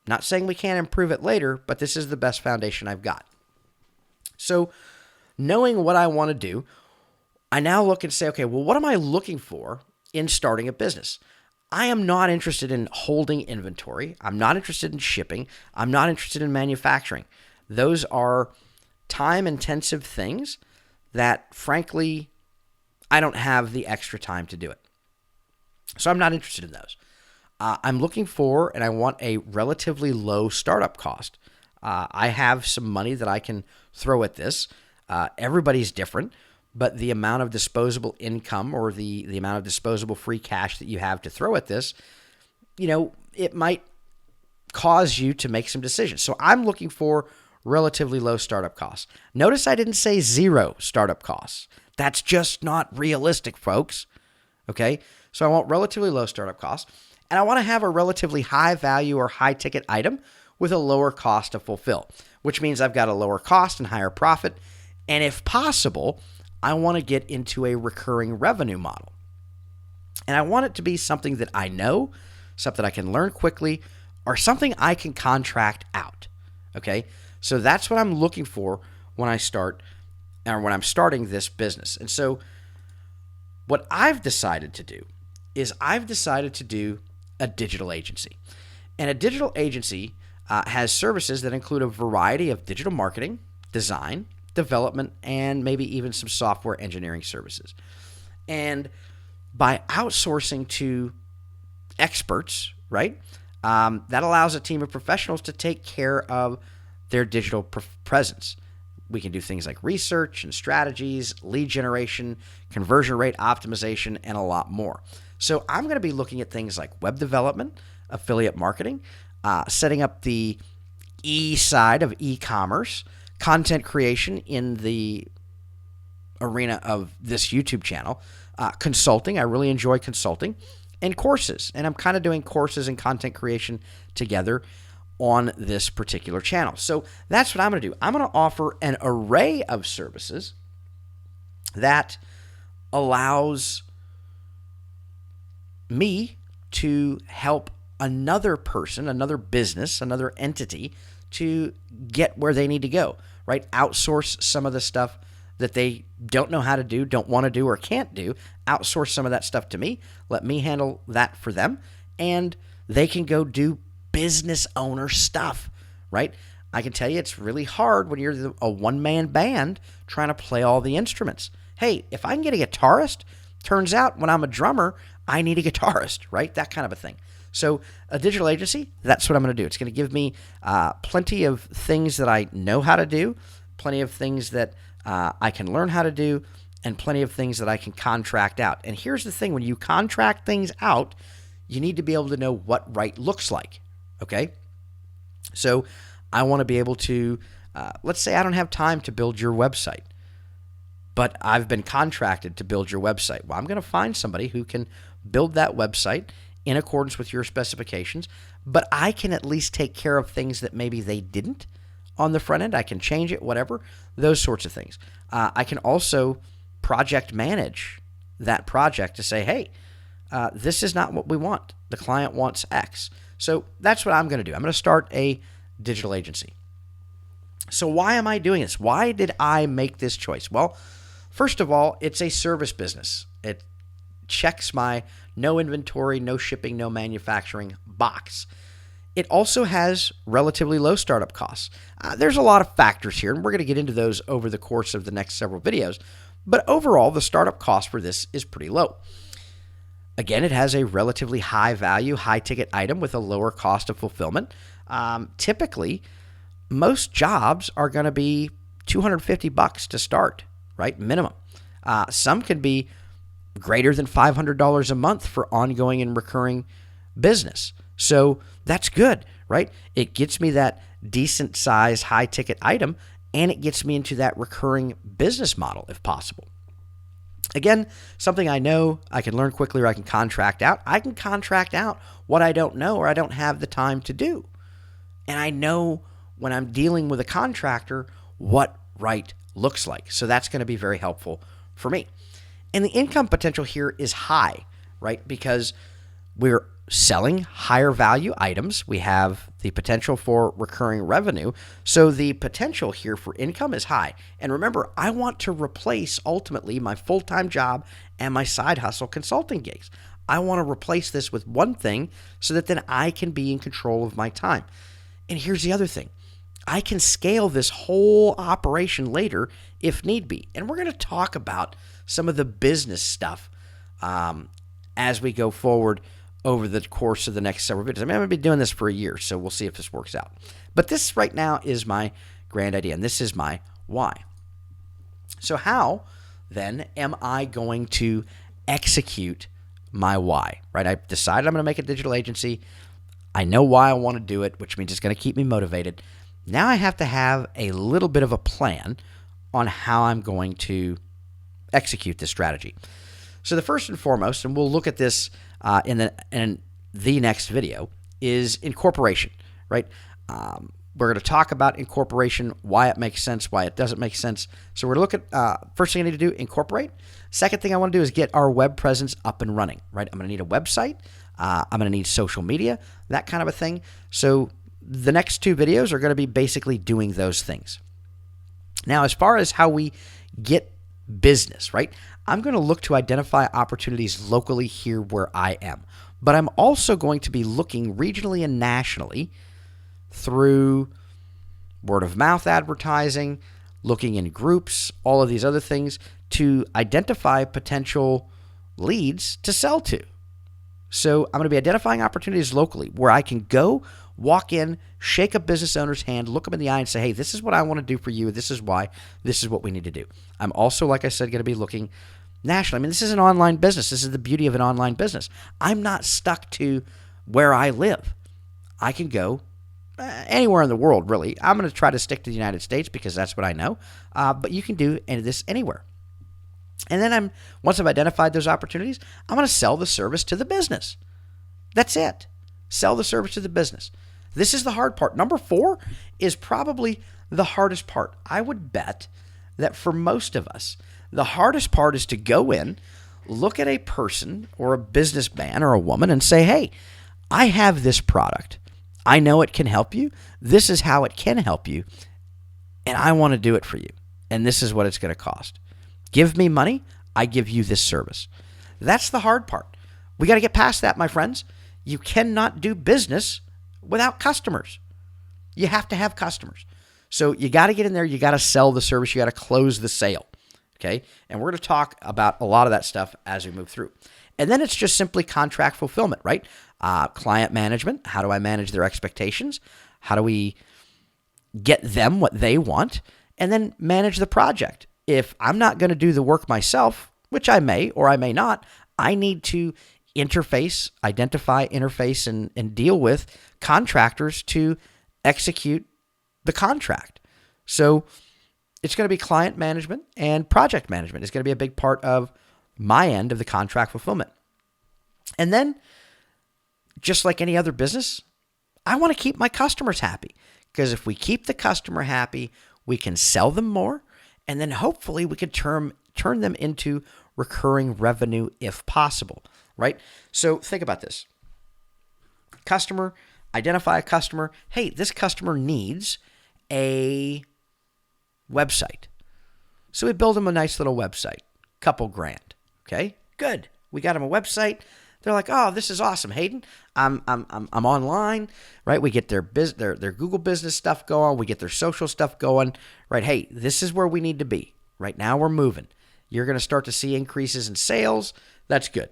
Not saying we can't improve it later, but this is the best foundation I've got. So knowing what I want to do, I now look and say, okay, well, what am I looking for in starting a business? I am not interested in holding inventory. I'm not interested in shipping. I'm not interested in manufacturing. Those are time-intensive things that, frankly, I don't have the extra time to do it. So I'm not interested in those. I'm looking for, and I want a relatively low startup cost. I have some money that I can throw at this. Everybody's different, but the amount of disposable income or the amount of disposable free cash that you have to throw at this, it might cause you to make some decisions. So I'm looking for relatively low startup costs. Notice I didn't say 0 startup costs. That's just not realistic, folks. Okay? So I want relatively low startup costs, and I want to have a relatively high value or high ticket item with a lower cost to fulfill, which means I've got a lower cost and higher profit. And if possible, I want to get into a recurring revenue model. And I want it to be something that I know, something I can learn quickly, or something I can contract out. Okay? So that's what I'm looking for when I start, or when I'm starting this business. And so what I've decided to do is I've decided to do a digital agency. And a digital agency has services that include a variety of digital marketing, design, development, and maybe even some software engineering services. And by outsourcing to experts, right, that allows a team of professionals to take care of their digital presence. We can do things like research and strategies, lead generation, conversion rate optimization, and a lot more. So I'm going to be looking at things like web development, affiliate marketing, setting up the E side of e-commerce, content creation in the arena of this YouTube channel, consulting. I really enjoy consulting, and courses. And I'm kind of doing courses and content creation together on this particular channel. So that's what I'm going to do. I'm going to offer an array of services that allows me to help another person, another business, another entity to get where they need to go, right? Outsource some of the stuff that they don't know how to do, don't want to do, or can't do. Outsource some of that stuff to me. Let me handle that for them, and they can go do business owner stuff, right? I can tell you it's really hard when you're a one-man band trying to play all the instruments. Hey, if I can get a guitarist, turns out when I'm a drummer, I need a guitarist, right? That kind of a thing. So a digital agency, that's what I'm going to do. It's going to give me plenty of things that I know how to do, plenty of things that I can learn how to do, and plenty of things that I can contract out. And here's the thing. When you contract things out, you need to be able to know what right looks like. Okay, so I want to be able to, let's say I don't have time to build your website, but I've been contracted to build your website. Well, I'm going to find somebody who can build that website in accordance with your specifications, but I can at least take care of things that maybe they didn't on the front end. I can change it, whatever, those sorts of things. I can also project manage that project to say, hey, this is not what we want. The client wants X. So that's what I'm going to do. I'm going to start a digital agency. So why am I doing this? Why did I make this choice? Well, first of all, it's a service business. It checks my no inventory, no shipping, no manufacturing box. It also has relatively low startup costs. There's a lot of factors here, and we're going to get into those over the course of the next several videos. But overall, the startup cost for this is pretty low. Again, it has a relatively high value, high ticket item with a lower cost of fulfillment. Typically, most jobs are going to be $250 to start, right? Minimum. Some can be greater than $500 a month for ongoing and recurring business. So that's good, right? It gets me that decent size, high ticket item, and it gets me into that recurring business model if possible. Again, something I know I can learn quickly or I can contract out. I can contract out what I don't know or I don't have the time to do. And I know when I'm dealing with a contractor what right looks like. So that's going to be very helpful for me. And the income potential here is high, right? Because we're selling higher value items. We have the potential for recurring revenue. So the potential here for income is high. And remember, I want to replace ultimately my full-time job and my side hustle consulting gigs. I want to replace this with one thing so that then I can be in control of my time. And here's the other thing. I can scale this whole operation later if need be. And we're going to talk about some of the business stuff as we go forward over the course of the next several videos. I'm going to be doing this for a year, so we'll see if this works out. But this right now is my grand idea, and this is my why. So how, then, am I going to execute my why, right? I've decided I'm going to make a digital agency. I know why I want to do it, which means it's going to keep me motivated. Now I have to have a little bit of a plan on how I'm going to execute this strategy. So the first and foremost, and we'll look at this in the next video, is incorporation, right? We're going to talk about incorporation, why it makes sense, why it doesn't make sense. So we're going to look at, first thing I need to do, incorporate. Second thing I want to do is get our web presence up and running, right? I'm going to need a website. I'm going to need social media, that kind of a thing. So the next two videos are going to be basically doing those things. Now, as far as how we get business, right? I'm going to look to identify opportunities locally here where I am. But I'm also going to be looking regionally and nationally through word of mouth advertising, looking in groups, all of these other things to identify potential leads to sell to. So I'm going to be identifying opportunities locally where I can go, walk in, shake a business owner's hand, look them in the eye and say, hey, this is what I want to do for you. This is why. This is what we need to do. I'm also, like I said, going to be looking nationally. I mean, this is an online business. This is the beauty of an online business. I'm not stuck to where I live. I can go anywhere in the world, really. I'm going to try to stick to the United States because that's what I know. But you can do this anywhere. And then once I've identified those opportunities, I'm going to sell the service to the business. That's it. Sell the service to the business. This is the hard part. Number 4 is probably the hardest part. I would bet that for most of us, the hardest part is to go in, look at a person or a businessman or a woman and say, hey, I have this product. I know it can help you. This is how it can help you. And I want to do it for you. And this is what it's going to cost. Give me money. I give you this service. That's the hard part. We got to get past that, my friends. You cannot do business without customers. You have to have customers. So you got to get in there. You got to sell the service. You got to close the sale. Okay. And we're going to talk about a lot of that stuff as we move through. And then it's just simply contract fulfillment, right? Client management. How do I manage their expectations? How do we get them what they want? And then manage the project. If I'm not going to do the work myself, which I may or I may not, I need to identify, interface, and deal with contractors to execute the contract. So it's going to be client management and project management. It's going to be a big part of my end of the contract fulfillment. And then, just like any other business, I want to keep my customers happy. Because if we keep the customer happy, we can sell them more, and then hopefully we could turn them into recurring revenue if possible, right? So think about this. Customer, identify a customer. Hey, this customer needs a website. So we build them a nice little website, couple grand. Okay, good. We got them a website. They're like, oh, this is awesome, Hayden. I'm online, right? We get their Google business stuff going. We get their social stuff going, right? Hey, this is where we need to be. Right now we're moving. You're going to start to see increases in sales. That's good.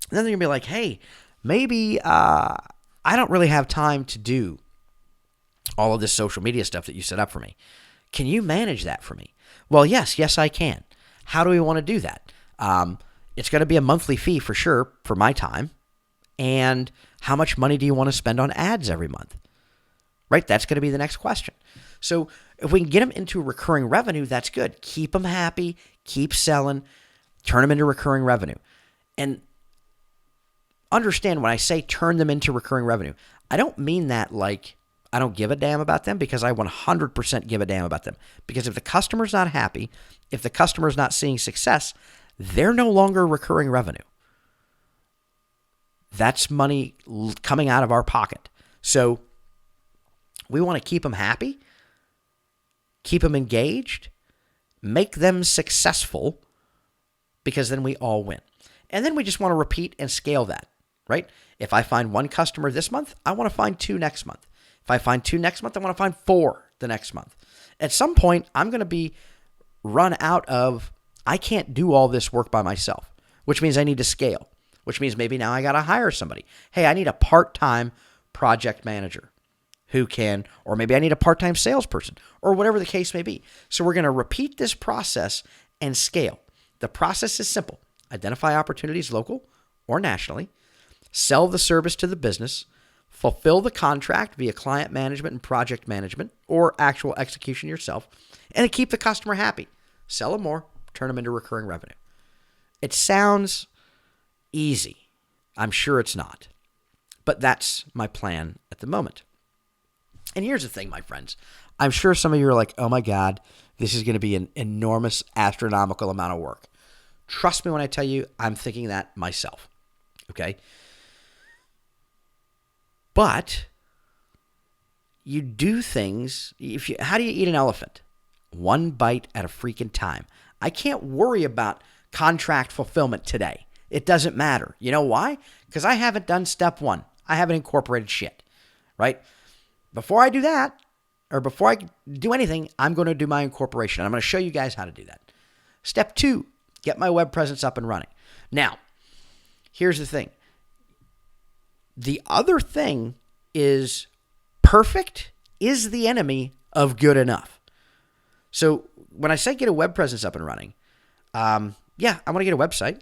And then they're going to be like, hey, maybe I don't really have time to do all of this social media stuff that you set up for me. Can you manage that for me? Well, yes, I can. How do we want to do that? It's going to be a monthly fee for sure for my time. And how much money do you want to spend on ads every month? Right? That's going to be the next question. So if we can get them into recurring revenue, that's good. Keep them happy, keep selling, turn them into recurring revenue. And understand when I say turn them into recurring revenue, I don't mean that like I don't give a damn about them, because I 100% give a damn about them. Because if the customer's not happy, if the customer's not seeing success, they're no longer recurring revenue. That's money coming out of our pocket. So we want to keep them happy, keep them engaged, make them successful, because then we all win. And then we just want to repeat and scale that, right? If I find one customer this month, I want to find 2 next month. If I find 2 next month, I want to find 4 the next month. At some point, I'm going to be run out of, I can't do all this work by myself, which means I need to scale, which means maybe now I got to hire somebody. Hey, I need a part-time project manager who can, or maybe I need a part-time salesperson, or whatever the case may be. So we're going to repeat this process and scale. The process is simple. Identify opportunities local or nationally, sell the service to the business, fulfill the contract via client management and project management or actual execution yourself, and keep the customer happy. Sell them more, turn them into recurring revenue. It sounds easy. I'm sure it's not. But that's my plan at the moment. And here's the thing, my friends. I'm sure some of you are like, oh my God, this is going to be an enormous, astronomical amount of work. Trust me when I tell you, I'm thinking that myself. Okay? But you do things. How do you eat an elephant? One bite at a freaking time. I can't worry about contract fulfillment today. It doesn't matter. You know why? Because I haven't done step 1. I haven't incorporated shit, right? Before I do that, or before I do anything, I'm going to do my incorporation. And I'm going to show you guys how to do that. Step 2, get my web presence up and running. Now, here's the thing. The other thing is perfect is the enemy of good enough. So when I say get a web presence up and running, I want to get a website.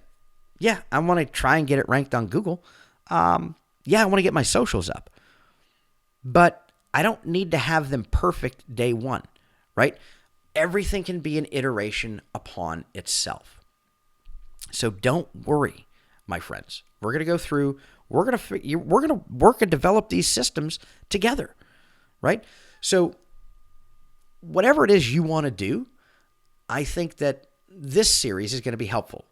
Yeah, I want to try and get it ranked on Google. I want to get my socials up. But I don't need to have them perfect day 1, right? Everything can be an iteration upon itself. So don't worry, my friends. We're going to go through, we're going to work and develop these systems together, right? So whatever it is you want to do, I think that this series is going to be helpful.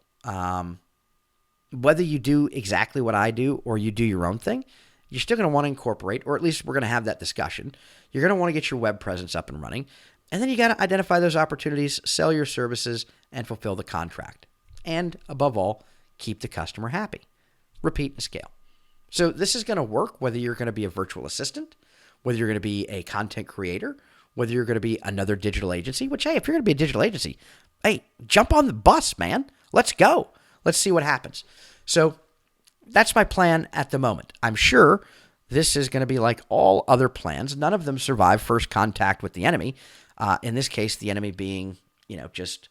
Whether you do exactly what I do or you do your own thing, you're still going to want to incorporate, or at least we're going to have that discussion. You're going to want to get your web presence up and running. And then you got to identify those opportunities, sell your services, and fulfill the contract. And above all, keep the customer happy. Repeat and scale. So this is going to work whether you're going to be a virtual assistant, whether you're going to be a content creator, whether you're going to be another digital agency, which, hey, if you're going to be a digital agency, hey, jump on the bus, man. Let's go. Let's see what happens. So that's my plan at the moment. I'm sure this is going to be like all other plans. None of them survive first contact with the enemy. In this case, the enemy being, just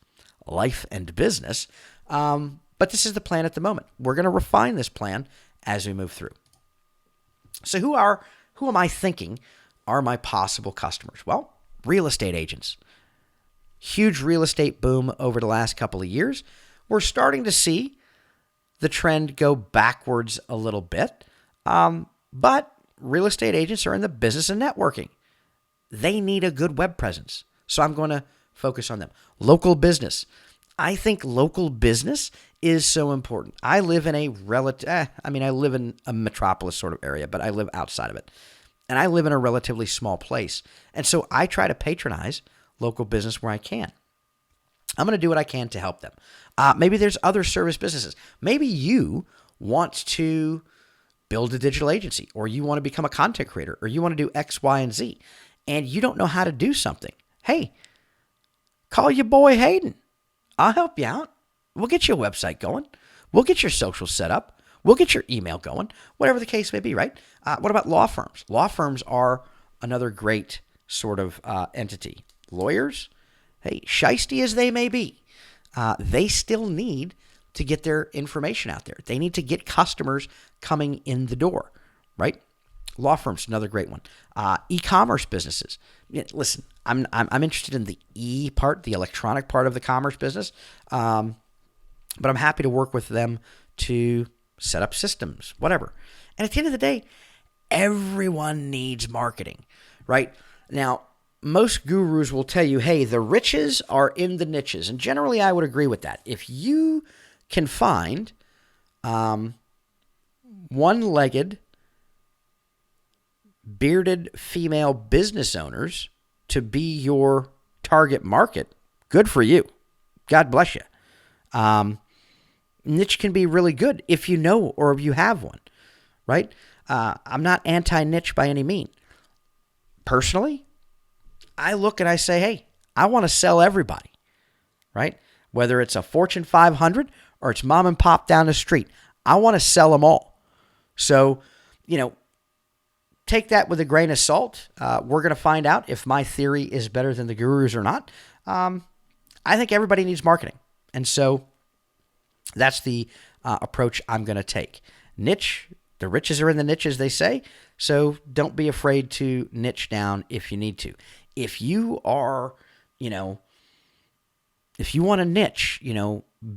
life and business. But this is the plan at the moment. We're going to refine this plan as we move through. So who am I thinking are my possible customers? Well, real estate agents. Huge real estate boom over the last couple of years. We're starting to see the trend go backwards a little bit. But real estate agents are in the business of networking. They need a good web presence. So I'm going to focus on them. Local business. I think local business is so important. I live in a I live in a metropolis sort of area, but I live outside of it. And I live in a relatively small place. And so I try to patronize local business where I can. I'm going to do what I can to help them. Maybe there's other service businesses. Maybe you wants to build a digital agency, or you want to become a content creator, or you want to do X, Y, and Z, and you don't know how to do something, hey, call your boy Hayden. I'll help you out. We'll get you a website going. We'll get your social set up. We'll get your email going, whatever the case may be, right? What about law firms? Law firms are another great sort of entity. Lawyers, hey, shiesty as they may be, they still need to get their information out there. They need to get customers coming in the door, right? Law firms, another great one. E-commerce businesses. Listen, I'm interested in the E part, the electronic part of the commerce business, but I'm happy to work with them to set up systems, whatever. And at the end of the day, everyone needs marketing, right? Now, most gurus will tell you, hey, the riches are in the niches. And generally, I would agree with that. If you can find one-legged, bearded female business owners to be your target market, good for you. God bless you. Niche can be really good if you know or if you have one, right? I'm not anti-niche by any means. Personally, I look and I say, hey, I want to sell everybody, right? Whether it's a Fortune 500 or it's mom and pop down the street, I want to sell them all. So, take that with a grain of salt. We're going to find out if my theory is better than the gurus or not. I think everybody needs marketing. And so that's the approach I'm going to take. Niche, the riches are in the niches, they say. So don't be afraid to niche down if you need to. If you are, if you want to niche,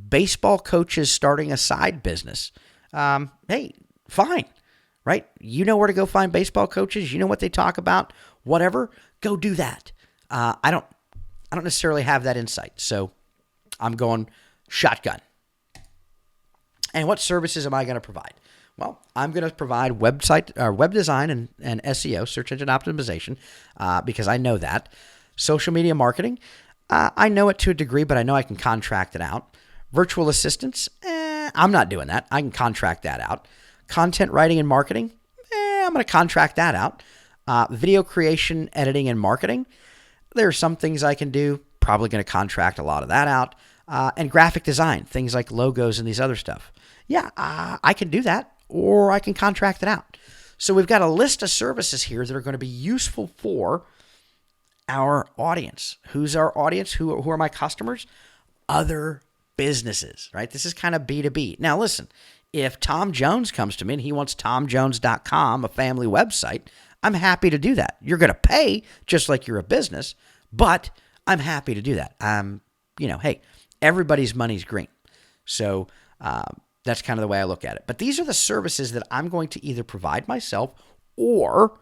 baseball coaches starting a side business, hey, fine, right? You know where to go find baseball coaches. You know what they talk about, whatever. Go do that. I don't necessarily have that insight, so I'm going shotgun. And what services am I going to provide? Well, I'm going to provide web design and SEO, search engine optimization, because I know that. Social media marketing, I know it to a degree, but I know I can contract it out. Virtual assistants, I'm not doing that. I can contract that out. Content writing and marketing, I'm going to contract that out. Video creation, editing, and marketing, there are some things I can do. Probably going to contract a lot of that out. And graphic design, things like logos and these other stuff. Yeah, I can do that, or I can contract it out. So we've got a list of services here that are going to be useful for our audience. Who's our audience? Who are my customers? Other businesses, right? This is kind of B2B. Now, listen, if Tom Jones comes to me and he wants TomJones.com, a family website, I'm happy to do that. You're going to pay just like you're a business, but I'm happy to do that. Hey, everybody's money's green. So that's kind of the way I look at it. But these are the services that I'm going to either provide myself or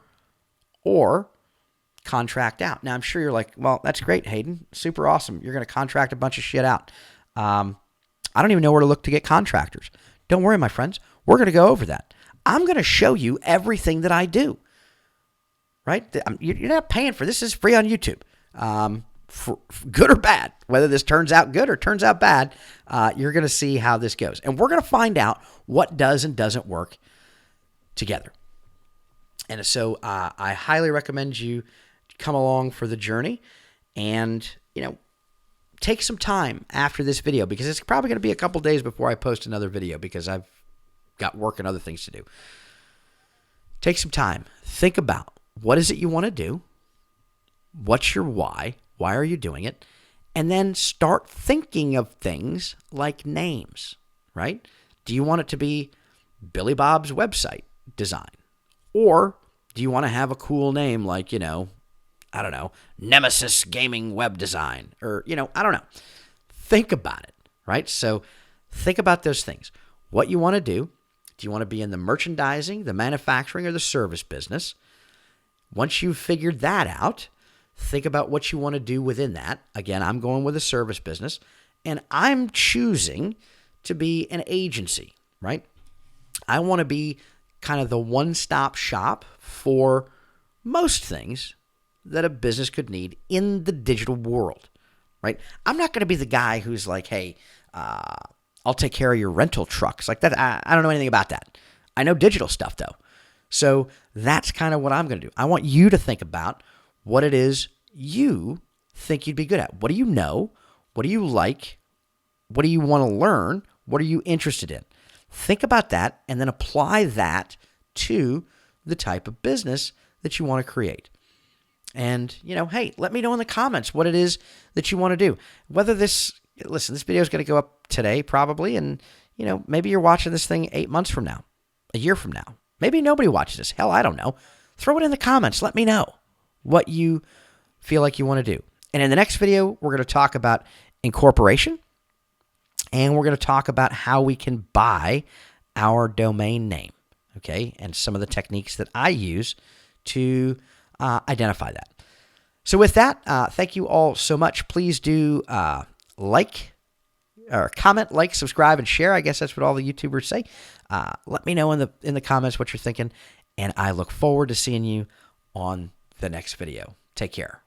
contract out. Now, I'm sure you're like, well, that's great, Hayden. Super awesome. You're going to contract a bunch of shit out. I don't even know where to look to get contractors. Don't worry, my friends. We're going to go over that. I'm going to show you everything that I do, right? You're not paying for this. This is free on YouTube. For good or bad, whether this turns out good or turns out bad, you're going to see how this goes. And we're going to find out what does and doesn't work together. And so I highly recommend you come along for the journey and, take some time after this video, because it's probably going to be a couple days before I post another video because I've got work and other things to do. Take some time. Think about what is it you want to do? What's your why? Why are you doing it? And then start thinking of things like names, right? Do you want it to be Billy Bob's website design? Or do you want to have a cool name like, I don't know, Nemesis Gaming Web Design? Or, I don't know. Think about it, right? So think about those things. What you want to do. Do you want to be in the merchandising, the manufacturing, or the service business? Once you've figured that out, think about what you want to do within that. Again, I'm going with a service business, and I'm choosing to be an agency, right? I want to be kind of the one-stop shop for most things that a business could need in the digital world, right? I'm not going to be the guy who's like, hey, I'll take care of your rental trucks. Like that, I don't know anything about that. I know digital stuff though. So that's kind of what I'm going to do. I want you to think about what it is you think you'd be good at. What do you know? What do you like? What do you want to learn? What are you interested in? Think about that and then apply that to the type of business that you want to create. And, hey, let me know in the comments what it is that you want to do. Whether this video is going to go up today probably, and, maybe you're watching this thing 8 months from now, a year from now. Maybe nobody watches this. Hell, I don't know. Throw it in the comments. Let me know what you feel like you want to do. And in the next video, we're going to talk about incorporation, and we're going to talk about how we can buy our domain name, okay, and some of the techniques that I use to identify that. So with that, thank you all so much. Please do like or comment, like, subscribe, and share. I guess that's what all the YouTubers say. Let me know in the comments what you're thinking, and I look forward to seeing you on the next video. Take care.